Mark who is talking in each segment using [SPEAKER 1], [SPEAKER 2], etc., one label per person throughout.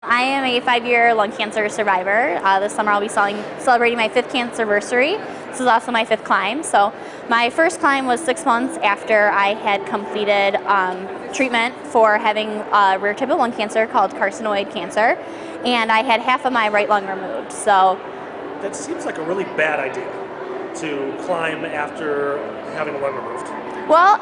[SPEAKER 1] I am a 5-year lung cancer survivor. This summer I'll be celebrating my 5th cancer anniversary. This is also my 5th climb. So my first climb was 6 months after I had completed treatment for having a rare type of lung cancer called carcinoid cancer, and I had half of my right lung removed. So
[SPEAKER 2] that seems like a really bad idea to climb after having a lung removed.
[SPEAKER 1] Well,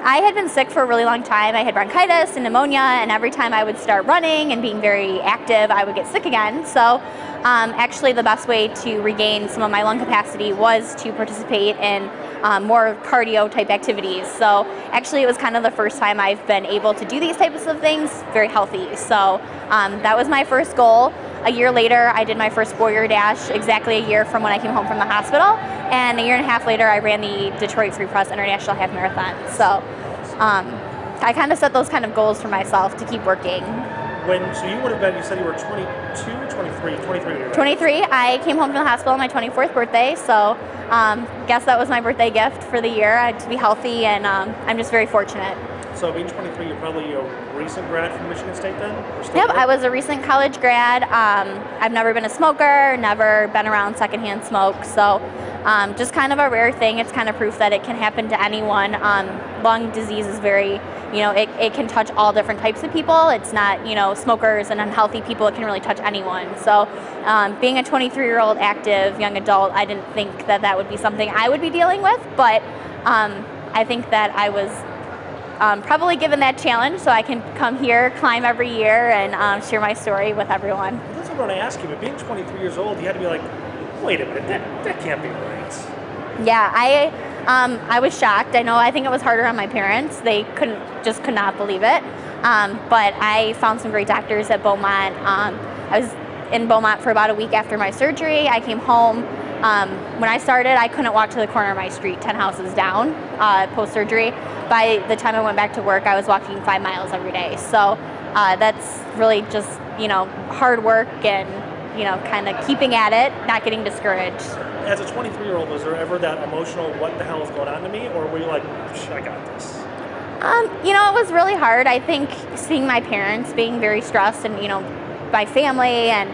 [SPEAKER 1] I had been sick for a really long time. I had bronchitis and pneumonia, and every time I would start running and being very active, I would get sick again. So actually the best way to regain some of my lung capacity was to participate in more cardio type activities. So actually it was kind of the first time I've been able to do these types of things very healthy. So that was my first goal. A year later, I did my first 4-year dash, exactly a year from when I came home from the hospital. And a year and a half later, I ran the Detroit Free Press International Half Marathon. So I kind of set those kind of goals for myself to keep working.
[SPEAKER 2] So you would have been, you said you were 22, 23, 23.
[SPEAKER 1] 23. I came home from the hospital on my 24th birthday. So guess that was my birthday gift for the year, to be healthy, and I'm just very fortunate.
[SPEAKER 2] So being 23, you're probably a recent grad from Michigan State then?
[SPEAKER 1] Yep, I was a recent college grad. I've never been a smoker, never been around secondhand smoke, so just kind of a rare thing. It's kind of proof that it can happen to anyone. Lung disease is very, it can touch all different types of people. It's not, smokers and unhealthy people. It can really touch anyone. So being a 23-year-old active young adult, I didn't think that that would be something I would be dealing with, but I think that I was probably given that challenge, so I can come here, climb every year, and share my story with everyone.
[SPEAKER 2] Well, that's what I want to ask you, but being 23 years old, you had to be like, wait a minute, that can't be right.
[SPEAKER 1] Yeah, I was shocked. I think it was harder on my parents. They could not believe it. But I found some great doctors at Beaumont. I was in Beaumont for about a week after my surgery. I came home. When I started, I couldn't walk to the corner of my street 10 houses down post-surgery. By the time I went back to work, I was walking 5 miles every day. So that's really just, hard work and, kind of keeping at it, not getting discouraged.
[SPEAKER 2] As a 23-year-old, was there ever that emotional, what the hell is going on to me? Or were you like, I got this?
[SPEAKER 1] It was really hard. I think seeing my parents being very stressed and, my family, and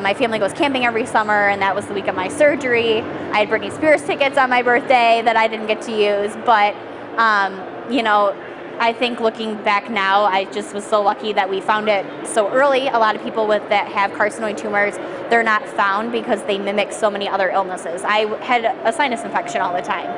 [SPEAKER 1] my family goes camping every summer, and that was the week of my surgery. I had Britney Spears tickets on my birthday that I didn't get to use, but I think looking back now, I just was so lucky that we found it so early. A lot of people that have carcinoid tumors, they're not found because they mimic so many other illnesses. I had a sinus infection all the time.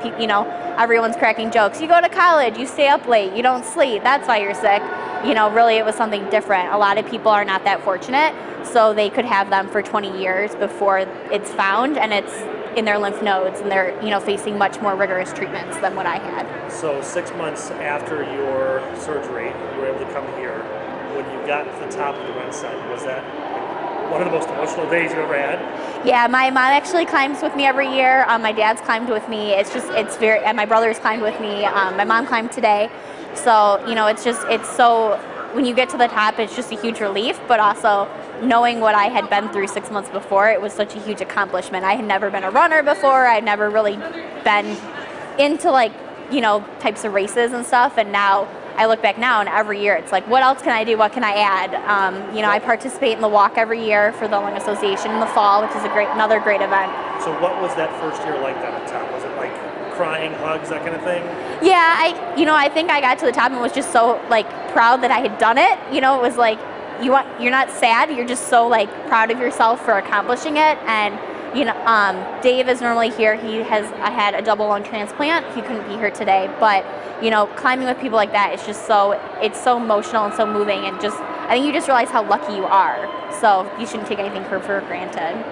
[SPEAKER 1] Everyone's cracking jokes. You go to college, you stay up late, you don't sleep, that's why you're sick. Really it was something different. A lot of people are not that fortunate, so they could have them for 20 years before it's found, and it's in their lymph nodes, and they're facing much more rigorous treatments than what I had.
[SPEAKER 2] So 6 months after your surgery, you were able to come here. When you got to the top of the run site, was that one of the most emotional days you ever had?
[SPEAKER 1] Yeah, my mom actually climbs with me every year. My dad's climbed with me. And my brother's climbed with me. My mom climbed today. So, it's so, when you get to the top, it's just a huge relief, but also knowing what I had been through 6 months before, it was such a huge accomplishment. I had never been a runner before. I'd never really been into types of races and stuff, and now I look back now, and every year it's like, what else can I do? What can I add? I participate in the walk every year for the Lung Association in the fall, which is another great event.
[SPEAKER 2] So what was that first year like then at the top? Was it like crying, hugs, that kind of thing?
[SPEAKER 1] Yeah, I think I got to the top and was just so proud that I had done it. It was like, you're not sad, you're just so proud of yourself for accomplishing it. And Dave is normally here. I had a double lung transplant. He couldn't be here today, but climbing with people like that, it's so emotional and so moving, and I think you just realize how lucky you are. So you shouldn't take anything for granted.